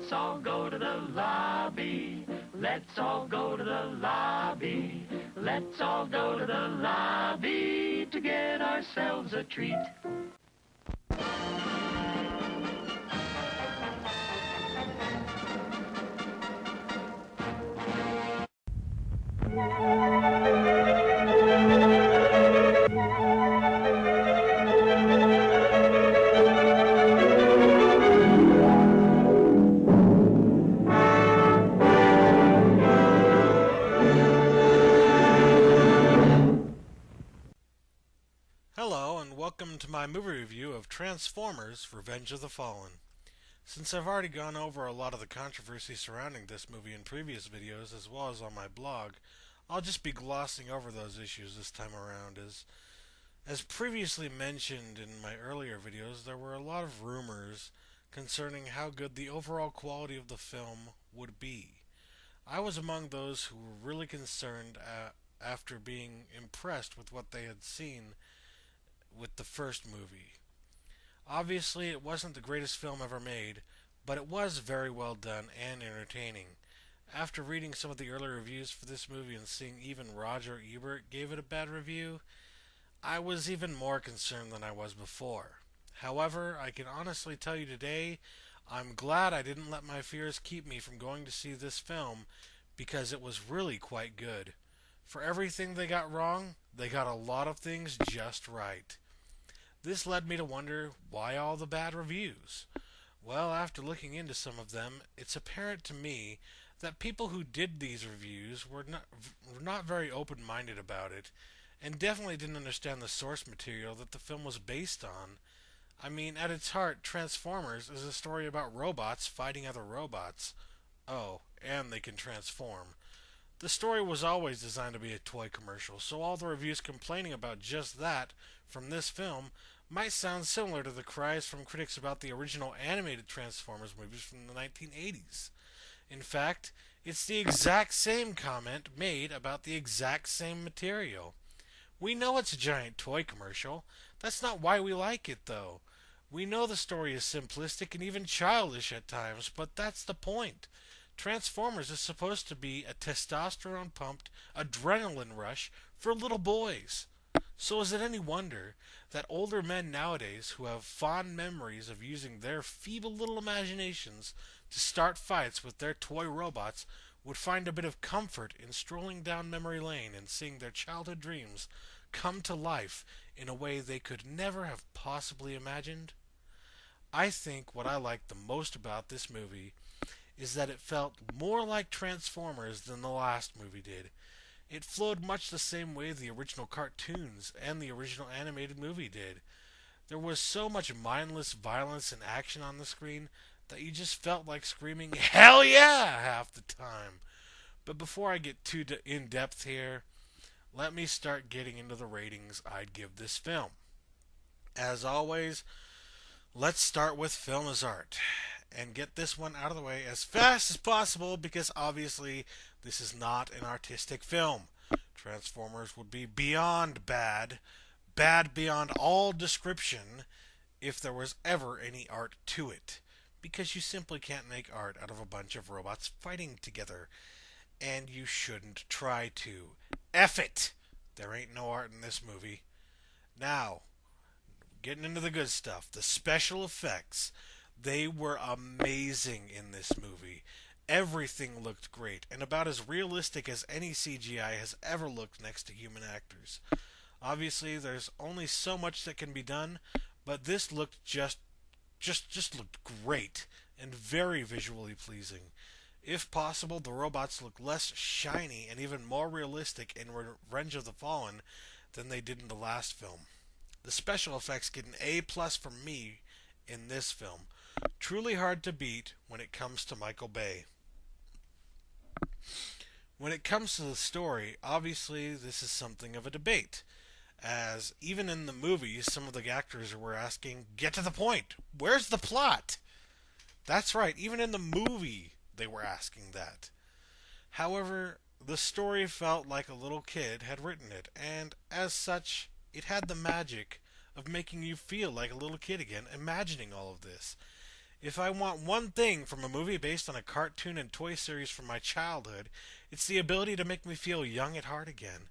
Let's all go to the lobby. Let's all go to the lobby. Let's all go to the lobby to get ourselves a treat. Hello, and welcome to my movie review of Transformers: Revenge of the Fallen. Since I've already gone over a lot of the controversy surrounding this movie in previous videos, as well as on my blog, I'll just be glossing over those issues this time around. As previously mentioned in my earlier videos, there were a lot of rumors concerning how good the overall quality of the film would be. I was among those who were really concerned after being impressed with what they had seen with the first movie. Obviously, it wasn't the greatest film ever made, but it was very well done and entertaining. After reading some of the early reviews for this movie and seeing even Roger Ebert gave it a bad review, I was even more concerned than I was before. However, I can honestly tell you today, I'm glad I didn't let my fears keep me from going to see this film, because it was really quite good. For everything they got wrong, they got a lot of things just right. This led me to wonder, why all the bad reviews? Well, after looking into some of them, it's apparent to me that people who did these reviews were not very open-minded about it, and definitely didn't understand the source material that the film was based on. I mean, at its heart, Transformers is a story about robots fighting other robots. Oh, and they can transform. The story was always designed to be a toy commercial, so all the reviews complaining about just that from this film might sound similar to the cries from critics about the original animated Transformers movies from the 1980s. In fact, it's the exact same comment made about the exact same material. We know it's a giant toy commercial. That's not why we like it, though. We know the story is simplistic and even childish at times, but that's the point. Transformers is supposed to be a testosterone-pumped adrenaline rush for little boys. So is it any wonder that older men nowadays who have fond memories of using their feeble little imaginations to start fights with their toy robots would find a bit of comfort in strolling down memory lane and seeing their childhood dreams come to life in a way they could never have possibly imagined? I think what I liked the most about this movie is that it felt more like Transformers than the last movie did. It flowed much the same way the original cartoons and the original animated movie did. There was so much mindless violence and action on the screen that you just felt like screaming, "Hell yeah!" half the time. But before I get too in-depth here, let me start getting into the ratings I'd give this film. As always, let's start with film as art, and get this one out of the way as fast as possible, because obviously this is not an artistic film. Transformers would be beyond bad, bad beyond all description, if there was ever any art to it. Because you simply can't make art out of a bunch of robots fighting together, and you shouldn't try to. F it! There ain't no art in this movie. Now, getting into the good stuff, the special effects. They were amazing in this movie. Everything looked great, and about as realistic as any CGI has ever looked next to human actors. Obviously, there's only so much that can be done, but this looked just looked great, and very visually pleasing. If possible, the robots look less shiny and even more realistic in Revenge of the Fallen than they did in the last film. The special effects get an A+ from me in this film. Truly hard to beat when it comes to Michael Bay. When it comes to the story, obviously this is something of a debate, as even in the movies some of the actors were asking, "Get to the point! Where's the plot?" That's right, even in the movie they were asking that. However, the story felt like a little kid had written it, and as such, it had the magic of making you feel like a little kid again, imagining all of this. If I want one thing from a movie based on a cartoon and toy series from my childhood, it's the ability to make me feel young at heart again.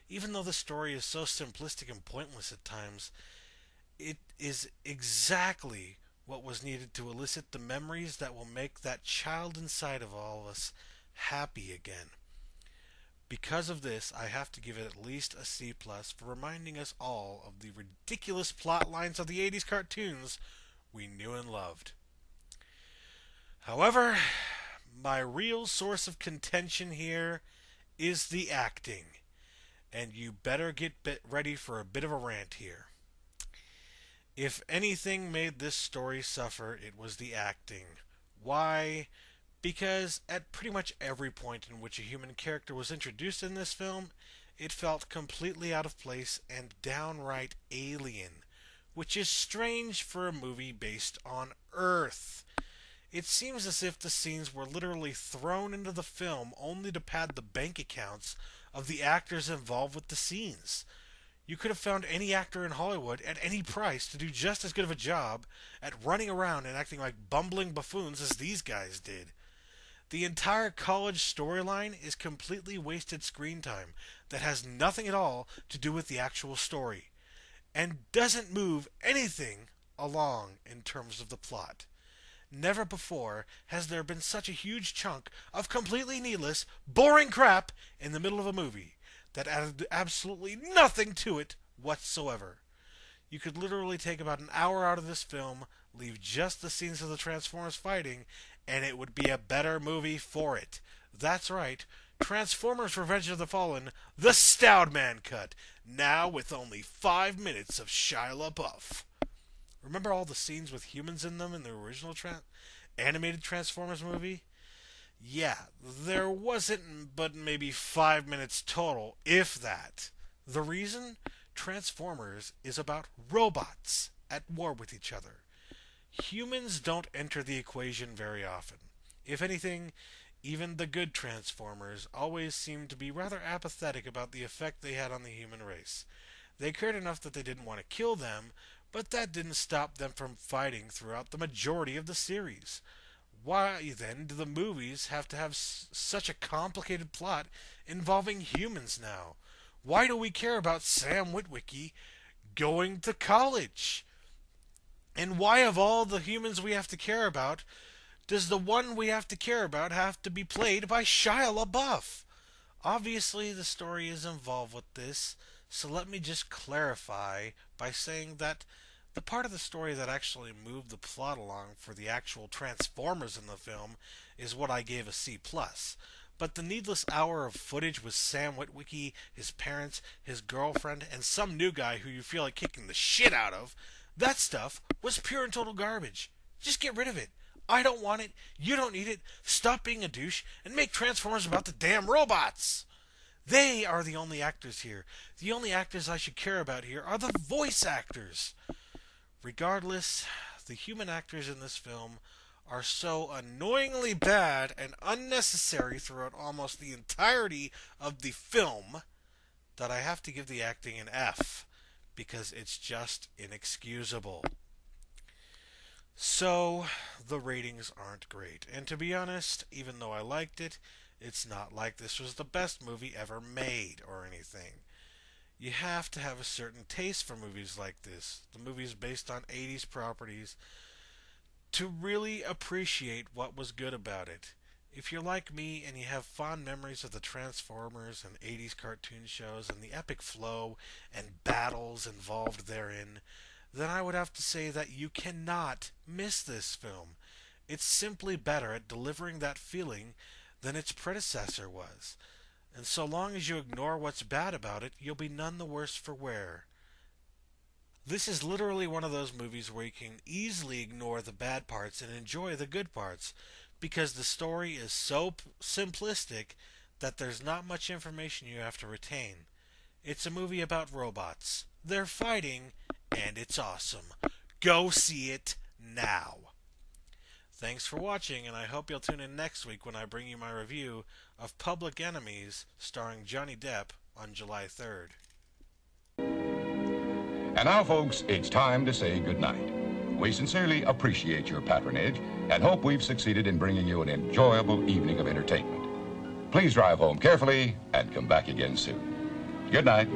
Even though the story is so simplistic and pointless at times, it is exactly what was needed to elicit the memories that will make that child inside of all of us happy again. Because of this, I have to give it at least a C plus for reminding us all of the ridiculous plot lines of the 80s cartoons we knew and loved. However, my real source of contention here is the acting, and you better get ready for a bit of a rant here. If anything made this story suffer, it was the acting. Why? Because at pretty much every point in which a human character was introduced in this film, it felt completely out of place and downright alien, which is strange for a movie based on Earth. It seems as if the scenes were literally thrown into the film only to pad the bank accounts of the actors involved with the scenes. You could have found any actor in Hollywood at any price to do just as good of a job at running around and acting like bumbling buffoons as these guys did. The entire college storyline is completely wasted screen time that has nothing at all to do with the actual story, and doesn't move anything along in terms of the plot. Never before has there been such a huge chunk of completely needless, boring crap in the middle of a movie that added absolutely nothing to it whatsoever. You could literally take about an hour out of this film, leave just the scenes of the Transformers fighting, and it would be a better movie for it. That's right, Transformers Revenge of the Fallen, the Stoudman cut, now with only 5 minutes of Shia LaBeouf. Remember all the scenes with humans in them in the original animated Transformers movie? Yeah, there wasn't but maybe 5 minutes total, if that. The reason? Transformers is about robots at war with each other. Humans don't enter the equation very often. If anything, even the good Transformers always seem to be rather apathetic about the effect they had on the human race. They cared enough that they didn't want to kill them, but that didn't stop them from fighting throughout the majority of the series. Why then do the movies have to have such a complicated plot involving humans now? Why do we care about Sam Witwicky going to college? And why of all the humans we have to care about, does the one we have to care about have to be played by Shia LaBeouf? Obviously the story is involved with this, so let me just clarify by saying that the part of the story that actually moved the plot along for the actual Transformers in the film is what I gave a C+. But the needless hour of footage with Sam Witwicky, his parents, his girlfriend, and some new guy who you feel like kicking the shit out of, that stuff was pure and total garbage. Just get rid of it. I don't want it. You don't need it. Stop being a douche and make Transformers about the damn robots. They are the only actors here. The only actors I should care about here are the voice actors. Regardless, the human actors in this film are so annoyingly bad and unnecessary throughout almost the entirety of the film that I have to give the acting an F, because it's just inexcusable. So, the ratings aren't great. And to be honest, even though I liked it, it's not like this was the best movie ever made or anything. You have to have a certain taste for movies like this, the movies based on 80s properties, to really appreciate what was good about it. If you're like me and you have fond memories of the Transformers and 80s cartoon shows and the epic flow and battles involved therein, then I would have to say that you cannot miss this film. It's simply better at delivering that feeling than its predecessor was. And so long as you ignore what's bad about it, you'll be none the worse for wear. This is literally one of those movies where you can easily ignore the bad parts and enjoy the good parts, because the story is so simplistic that there's not much information you have to retain. It's a movie about robots. They're fighting, and it's awesome. Go see it now. Thanks for watching, and I hope you'll tune in next week when I bring you my review of Public Enemies starring Johnny Depp on July 3rd. And now, folks, it's time to say goodnight. We sincerely appreciate your patronage and hope we've succeeded in bringing you an enjoyable evening of entertainment. Please drive home carefully and come back again soon. Good night.